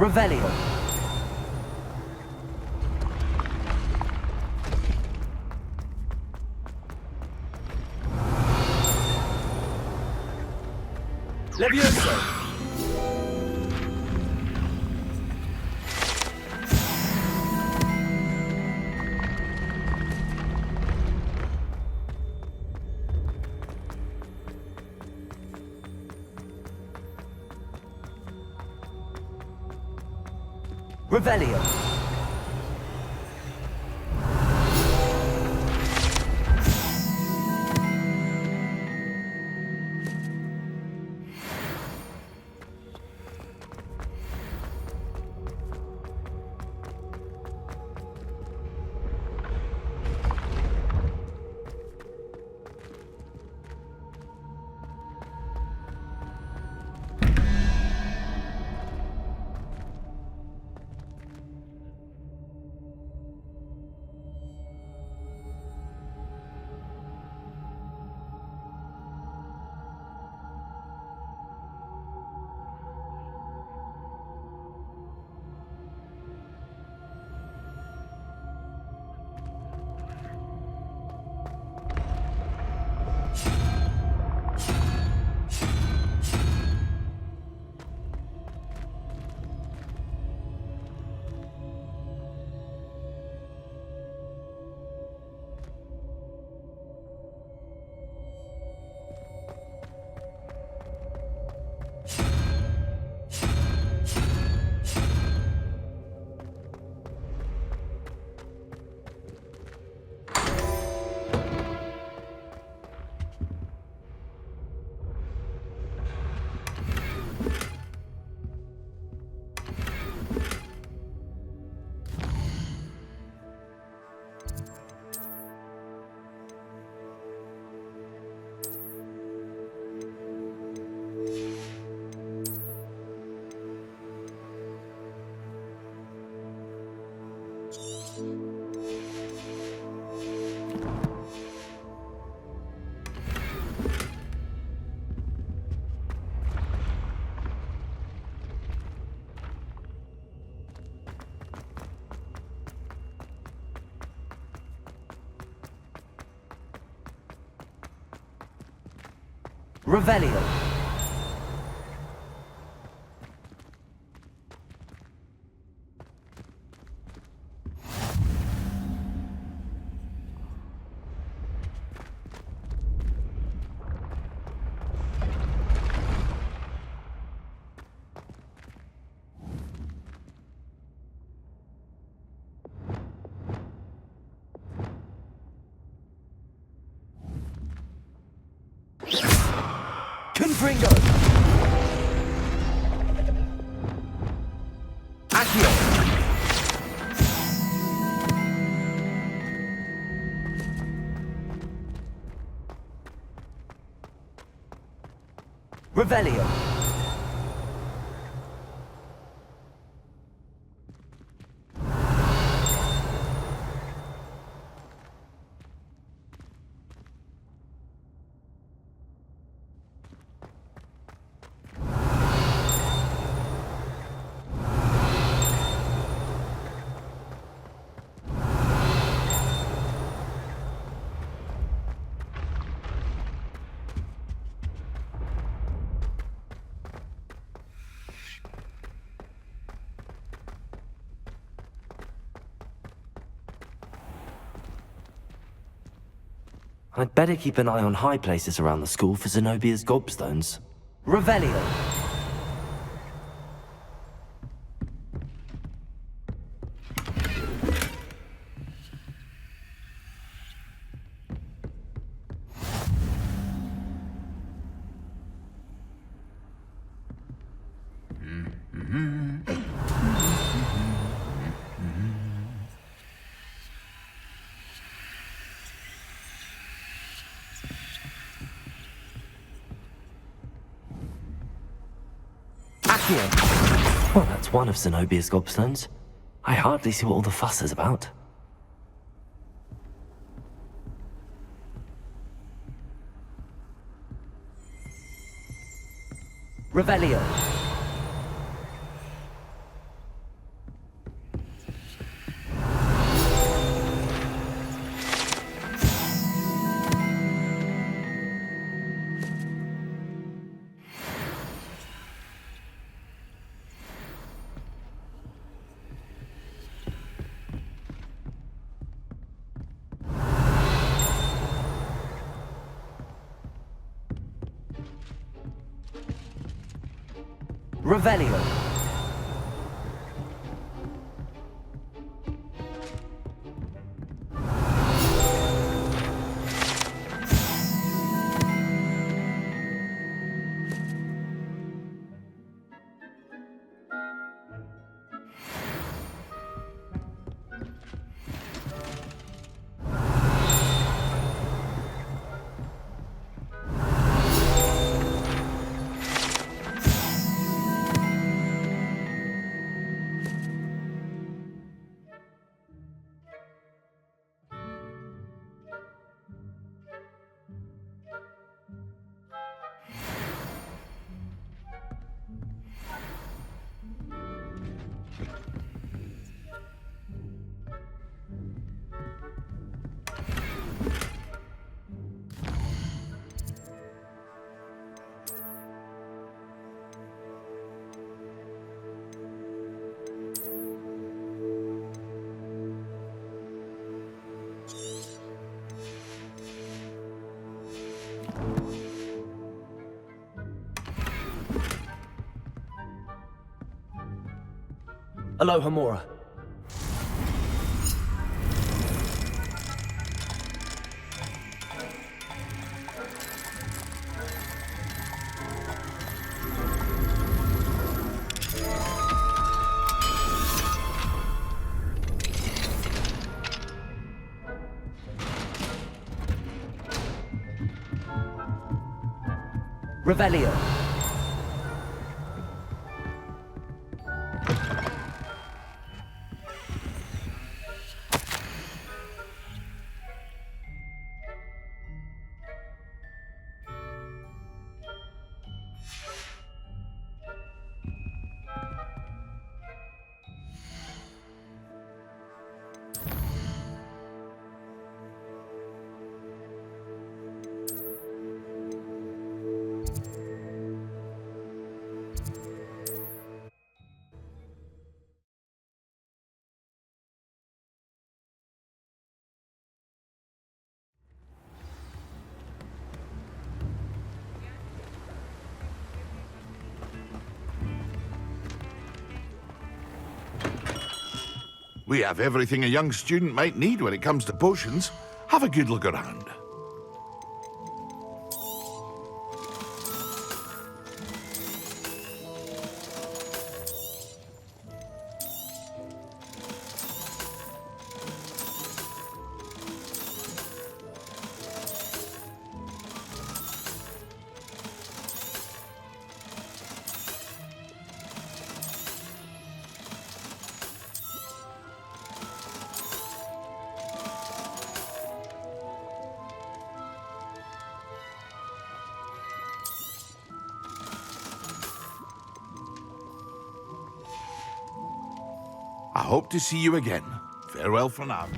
Revelio. Levioso! Revelio. Revelio. Confringo. Accio. Revelio. I'd better keep an eye on high places around the school for Zenobia's gobstones. Revelio. Well, that's one of Zenobia's gobstones. I hardly see what all the fuss is about. Revelio. Revelio. Aloha Mora. Revelio. We have everything a young student might need when it comes to potions. Have a good look around. I hope to see you again. Farewell for now.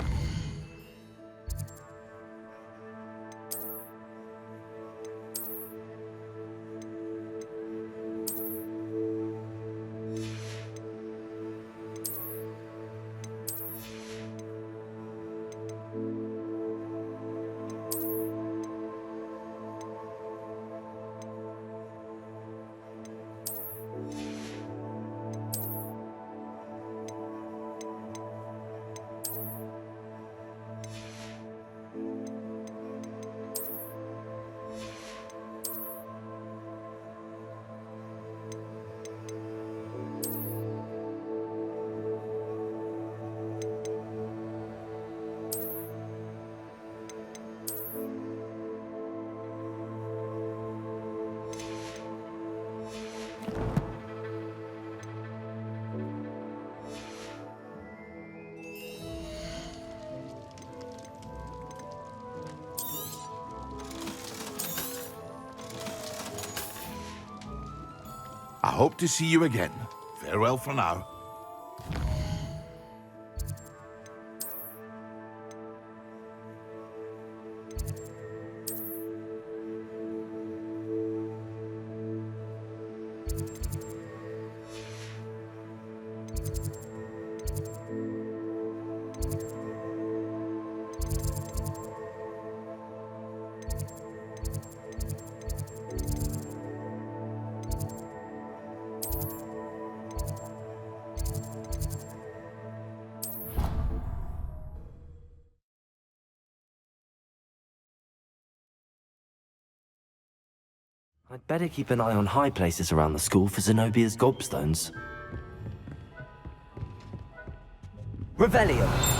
I hope to see you again. Farewell for now. I'd better keep an eye on high places around the school for Zenobia's gobstones. Revelio.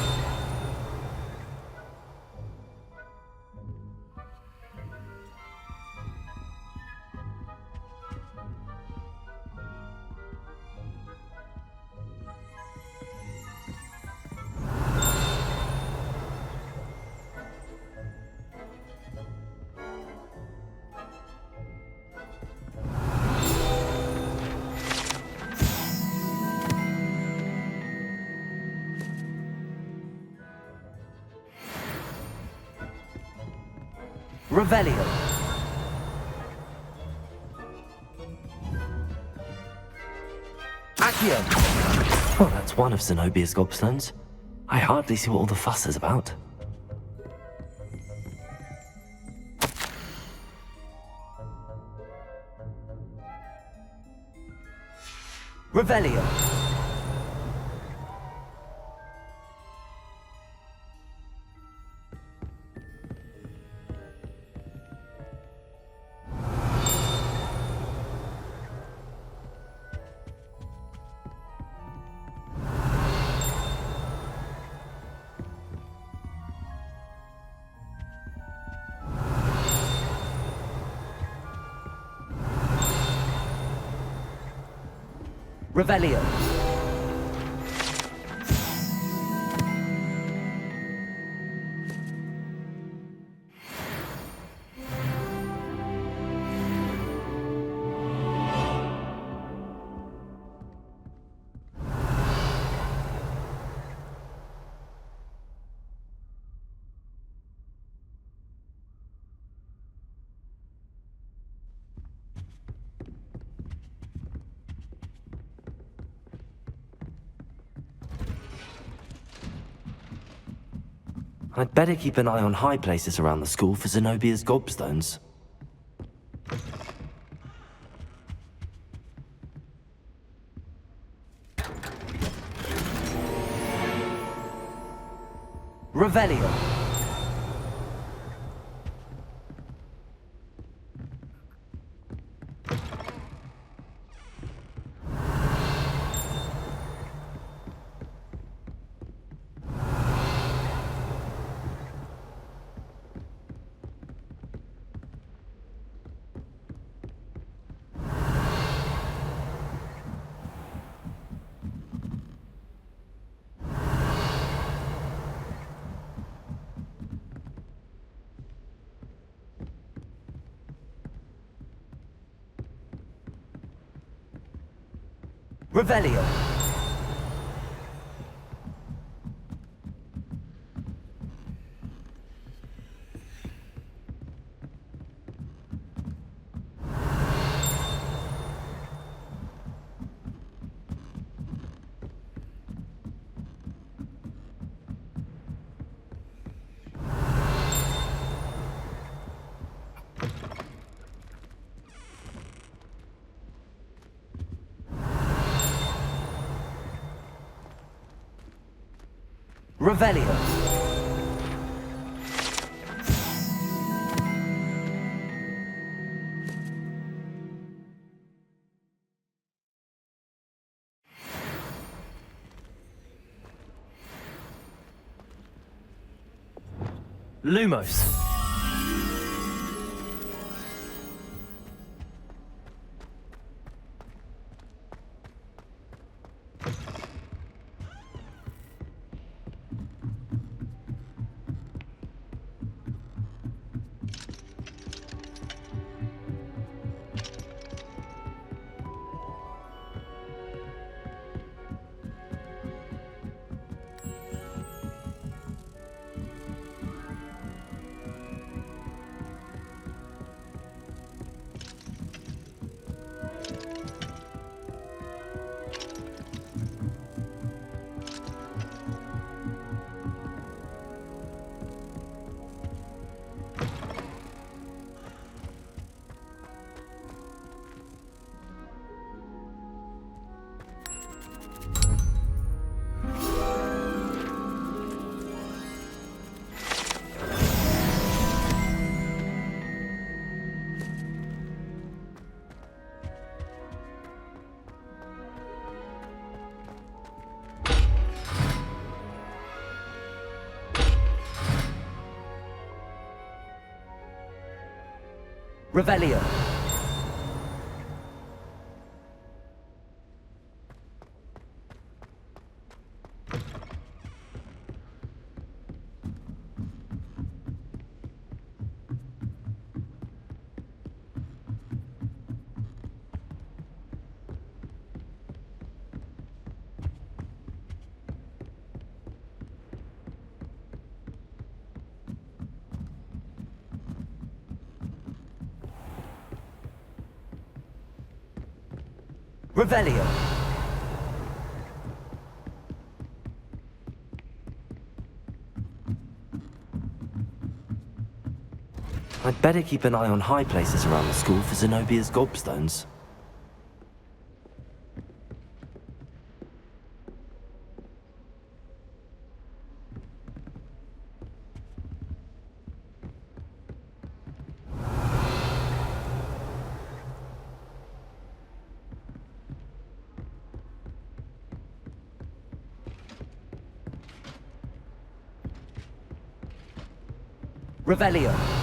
Revelio. Accio. Well, that's one of Zenobia's gobstones. I hardly see what all the fuss is about. Revelio. Revelio. I'd better keep an eye on high places around the school for Zenobia's gobstones. Revelio. Revelio. Revelio. Lumos. Revelio. Revelio. I'd better keep an eye on high places around the school for Zenobia's gobstones. Revelio.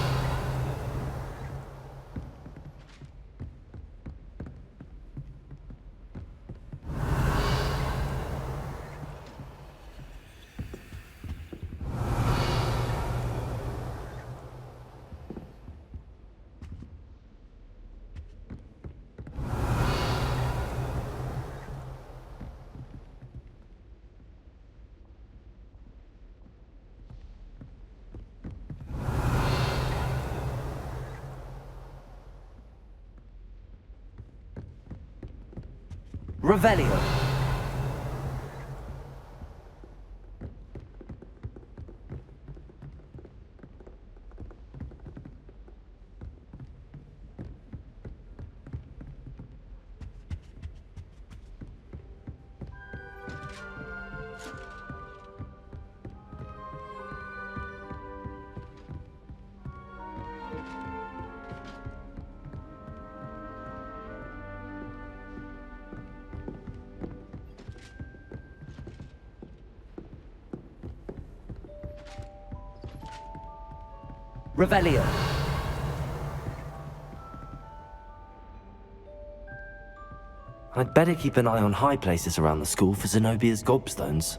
Revelio. Revelio. I'd better keep an eye on high places around the school for Zenobia's gobstones.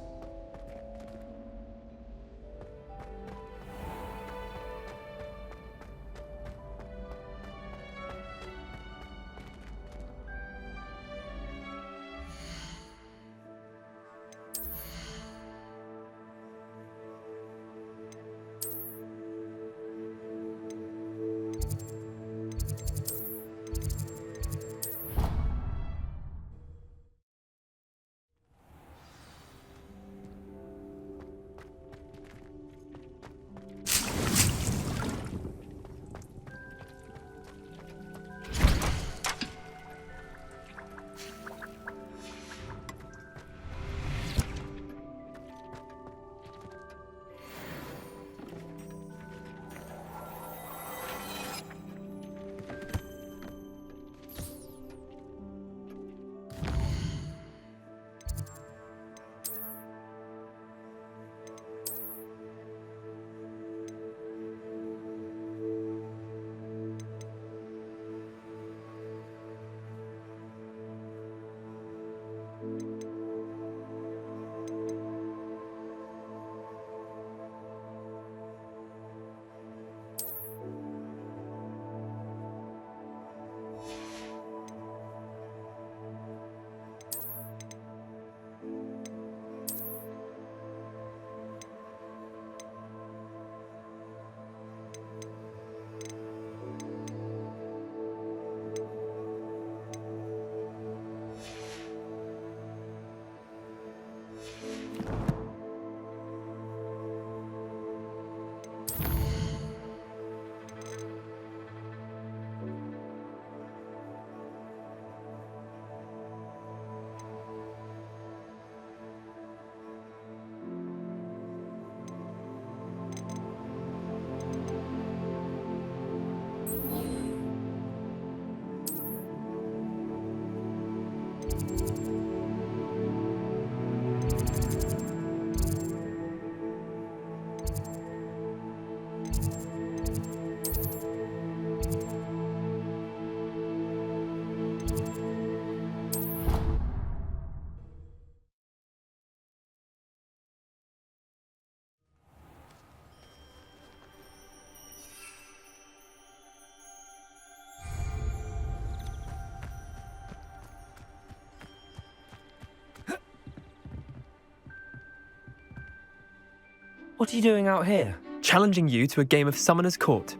What are you doing out here? Challenging you to a game of Summoner's Court.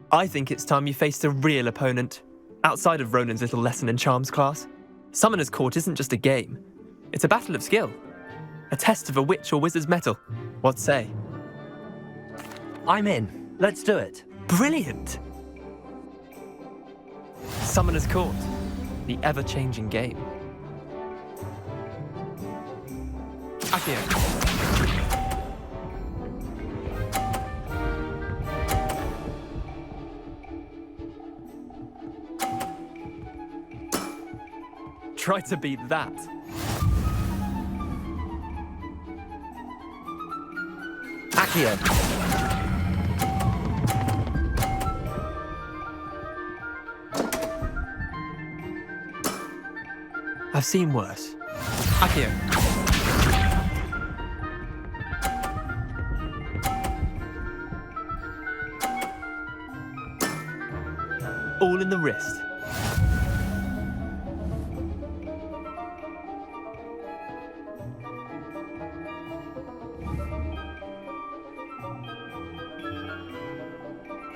I think it's time you faced a real opponent, outside of Ronan's little lesson in charms class. Summoner's Court isn't just a game. It's a battle of skill. A test of a witch or wizard's mettle. What say? I'm in. Let's do it. Brilliant! Summoner's Court. The ever-changing game. Accio. Try to beat that. Accio. I've seen worse. Accio. All in the wrist.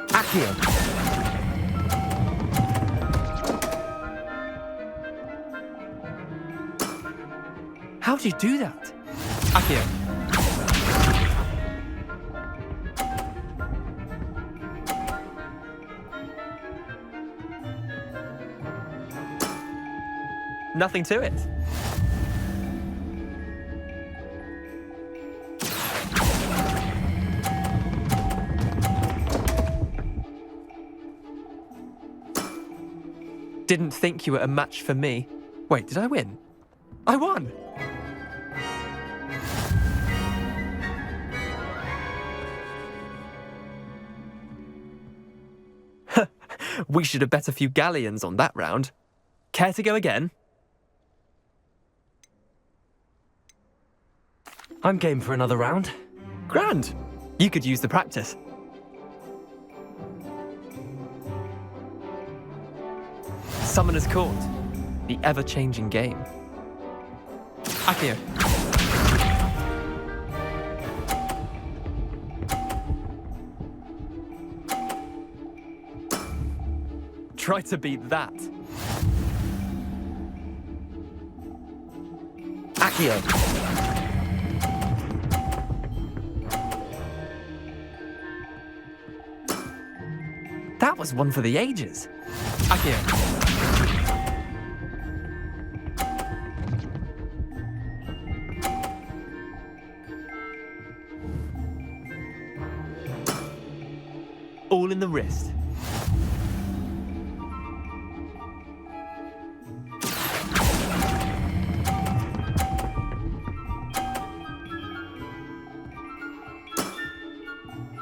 Accio. How do you do that? Accio. Nothing to it. Didn't think you were a match for me. Wait, did I win? I won! We should have bet a few galleons on that round. Care to go again? I'm game for another round. Grand! You could use the practice. Summoner's Court. The ever-changing game. Accio. Try to beat that. Accio. That was one for the ages. Accio. All in the wrist.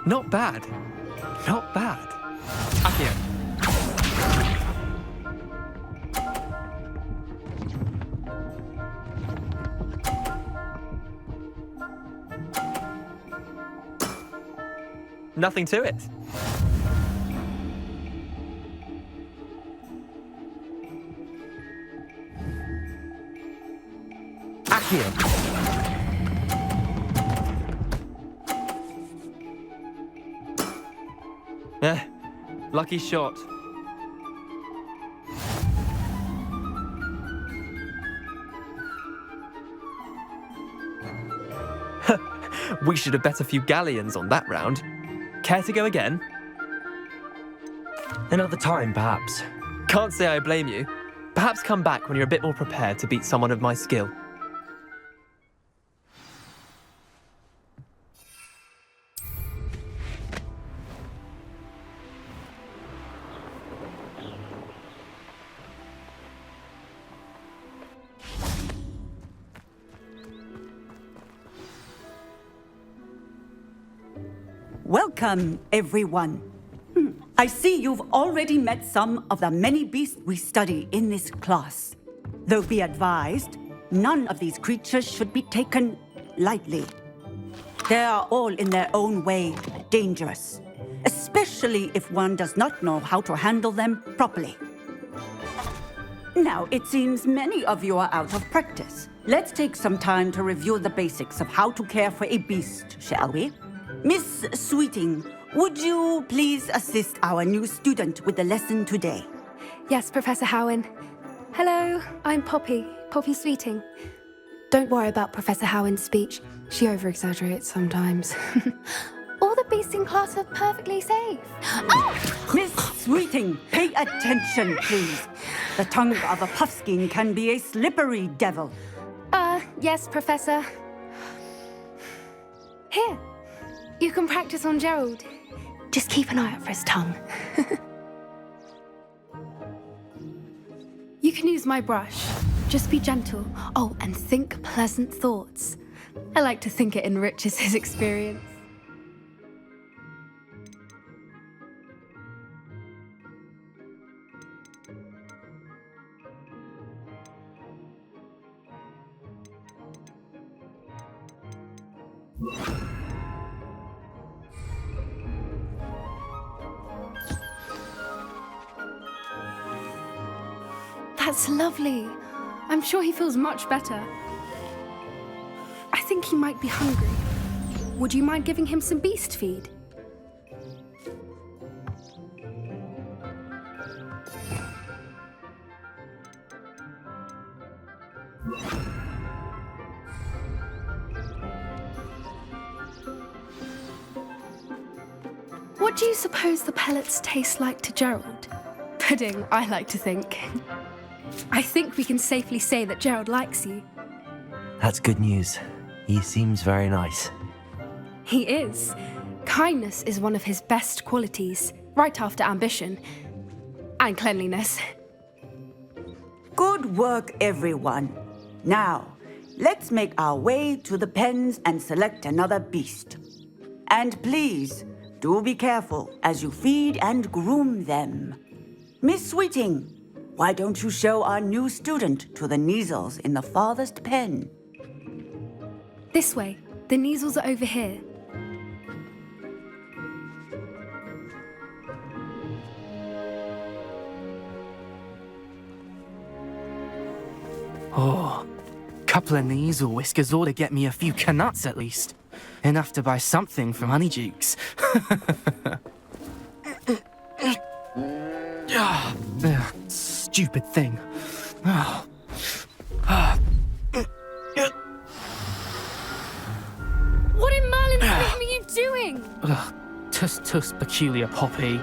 Not bad. Not bad. Accio. Nothing to it. Accio. Lucky shot. We should have bet a few galleons on that round. Care to go again? Another time, perhaps. Can't say I blame you. Perhaps come back when you're a bit more prepared to beat someone of my skill. Welcome, everyone. I see you've already met some of the many beasts we study in this class. Though be advised, none of these creatures should be taken lightly. They are all in their own way dangerous, especially if one does not know how to handle them properly. Now, it seems many of you are out of practice. Let's take some time to review the basics of how to care for a beast, shall we? Miss Sweeting, would you please assist our new student with the lesson today? Yes, Professor Howen. Hello, I'm Poppy Sweeting. Don't worry about Professor Howen's speech. She over-exaggerates sometimes. All the beasts in class are perfectly safe. Oh! Miss Sweeting, pay attention, please. The tongue of a puffskein can be a slippery devil. Yes, Professor. Here, you can practice on Gerald. Just keep an eye out for his tongue. You can use my brush. Just be gentle. Oh, and think pleasant thoughts. I like to think it enriches his experience. That's lovely. I'm sure he feels much better. I think he might be hungry. Would you mind giving him some beast feed? What do you suppose the pellets taste like to Gerald? Pudding, I like to think. I think we can safely say that Gerald likes you. That's good news. He seems very nice. He is. Kindness is one of his best qualities, right after ambition. And cleanliness. Good work, everyone. Now, let's make our way to the pens and select another beast. And please, do be careful as you feed and groom them. Miss Sweeting, why don't you show our new student to the Neasels in the farthest pen? This way. The Neasels are over here. Oh, couple of Neasel whiskers ought to get me a few canuts at least. Enough to buy something from Honeydukes. Stupid thing. What in Merlin's name are you doing? Tuss, peculiar Poppy.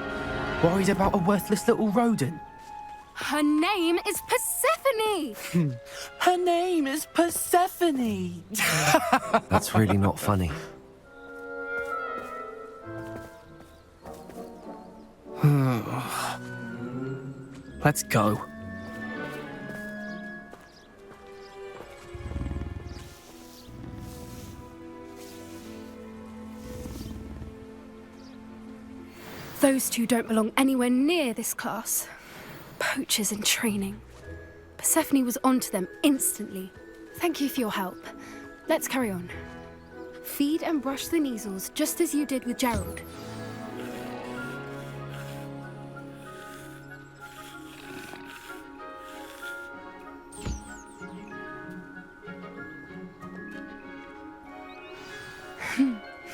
Worried about a worthless little rodent. Her name is Persephone! Her name is Persephone! That's really not funny. Let's go. Those two don't belong anywhere near this class. Poachers in training. Persephone was onto them instantly. Thank you for your help. Let's carry on. Feed and brush the Neasels just as you did with Gerald.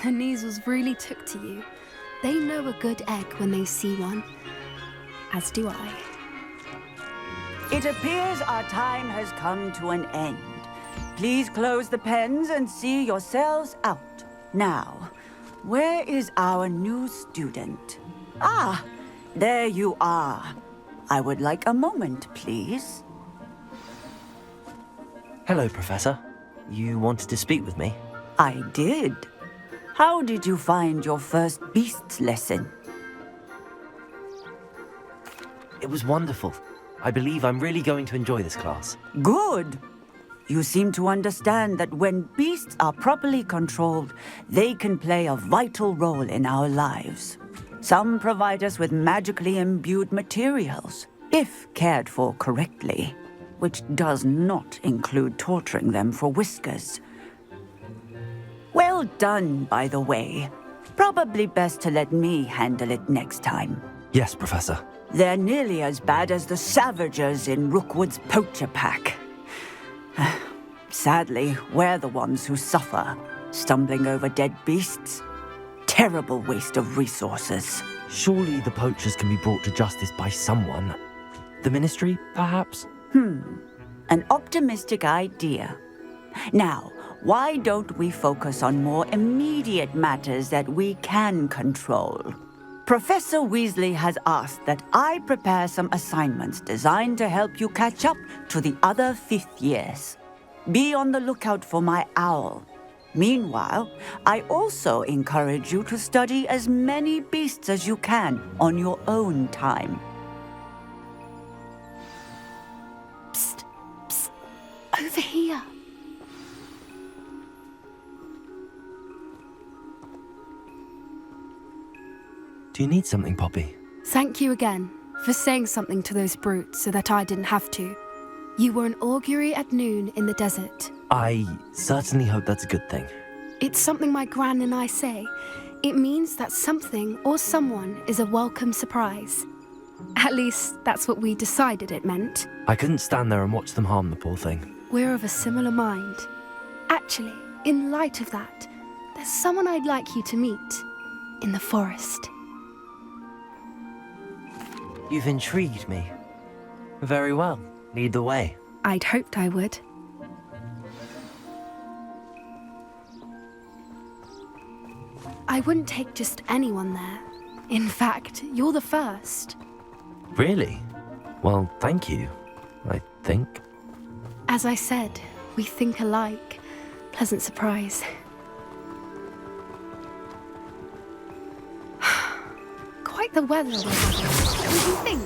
The Neasels really took to you. They know a good egg when they see one. As do I. It appears our time has come to an end. Please close the pens and see yourselves out. Now, where is our new student? Ah, there you are. I would like a moment, please. Hello, Professor. You wanted to speak with me? I did. How did you find your first beasts lesson? It was wonderful. I believe I'm really going to enjoy this class. Good. You seem to understand that when beasts are properly controlled, they can play a vital role in our lives. Some provide us with magically imbued materials, if cared for correctly, which does not include torturing them for whiskers. Well done, by the way. Probably best to let me handle it next time. Yes, Professor. They're nearly as bad as the Savagers in Rookwood's poacher pack. Sadly, we're the ones who suffer, stumbling over dead beasts. terrible waste of resources. Surely the poachers can be brought to justice by someone. The ministry, perhaps? An optimistic idea. Now, why don't we focus on more immediate matters that we can control? Professor Weasley has asked that I prepare some assignments designed to help you catch up to the other fifth years. Be on the lookout for my owl. Meanwhile, I also encourage you to study as many beasts as you can on your own time. Psst, psst, over here. Do you need something, Poppy? Thank you again for saying something to those brutes so that I didn't have to. You were an augury at noon in the desert. I certainly hope that's a good thing. It's something my gran and I say. It means that something or someone is a welcome surprise. At least, that's what we decided it meant. I couldn't stand there and watch them harm the poor thing. We're of a similar mind. Actually, in light of that, there's someone I'd like you to meet in the forest. You've intrigued me. Very well. Lead the way. I'd hoped I would. I wouldn't take just anyone there. In fact, you're the first. Really? Well, thank you, I think. As I said, we think alike. Pleasant surprise. Quite the weather. What do you think?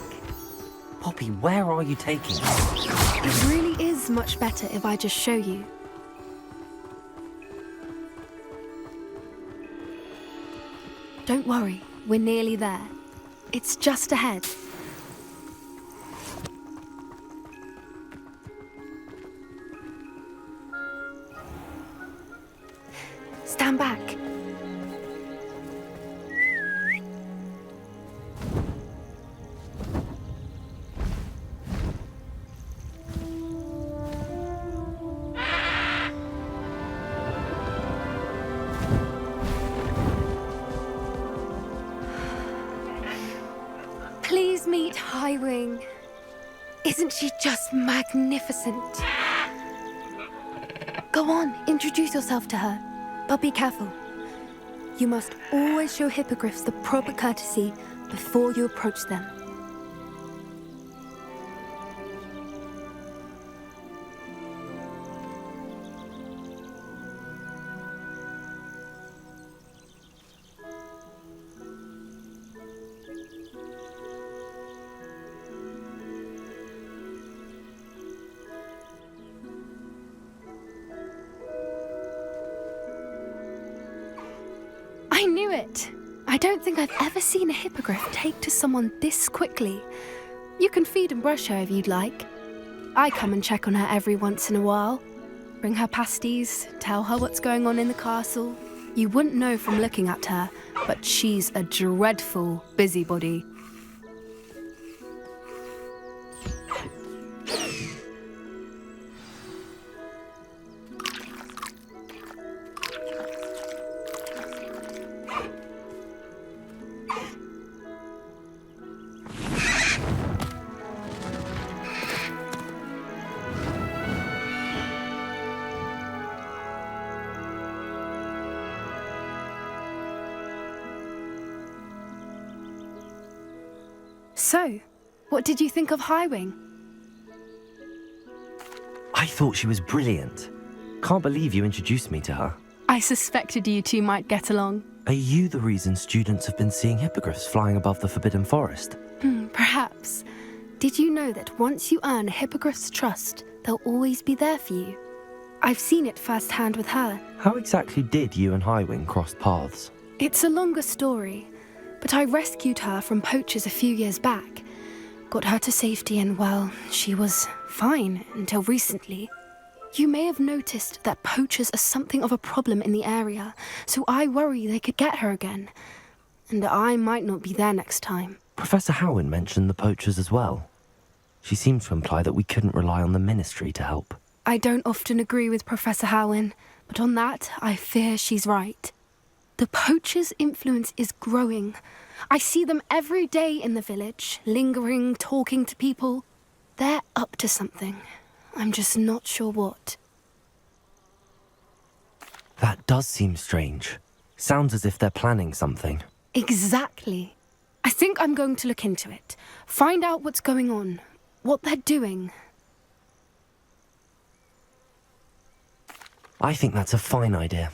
Poppy, where are you taking us? It really is much better if I just show you. Don't worry, we're nearly there. It's just ahead. Stand back. Please meet Highwing. Isn't she just magnificent? Go on, introduce yourself to her. But be careful. You must always show hippogriffs the proper courtesy before you approach them. I knew it! I don't think I've ever seen a hippogriff take to someone this quickly. You can feed and brush her if you'd like. I come and check on her every once in a while. Bring her pasties, tell her what's going on in the castle. You wouldn't know from looking at her, but she's a dreadful busybody. So, what did you think of Highwing? I thought she was brilliant. Can't believe you introduced me to her. I suspected you two might get along. Are you the reason students have been seeing hippogriffs flying above the Forbidden Forest? Perhaps. Did you know that once you earn a hippogriff's trust, they'll always be there for you? I've seen it firsthand with her. How exactly did you and Highwing cross paths? It's a longer story, but I rescued her from poachers a few years back. Got her to safety and, well, she was fine until recently. You may have noticed that poachers are something of a problem in the area, so I worry they could get her again. And I might not be there next time. Professor Howin mentioned the poachers as well. She seemed to imply that we couldn't rely on the ministry to help. I don't often agree with Professor Howin, but on that, I fear she's right. The poachers' influence is growing. I see them every day in the village, lingering, talking to people. They're up to something. I'm just not sure what. That does seem strange. Sounds as if they're planning something. Exactly. I think I'm going to look into it. Find out what's going on, what they're doing. I think that's a fine idea.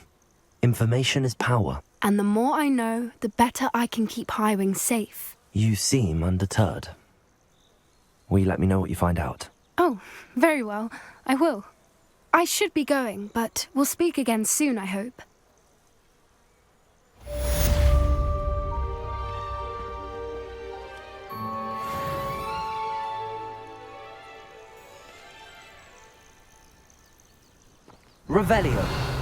Information is power. And the more I know, the better I can keep Highwing safe. You seem undeterred. Will you let me know what you find out? Oh, very well. I will. I should be going, but we'll speak again soon, I hope. Revelio.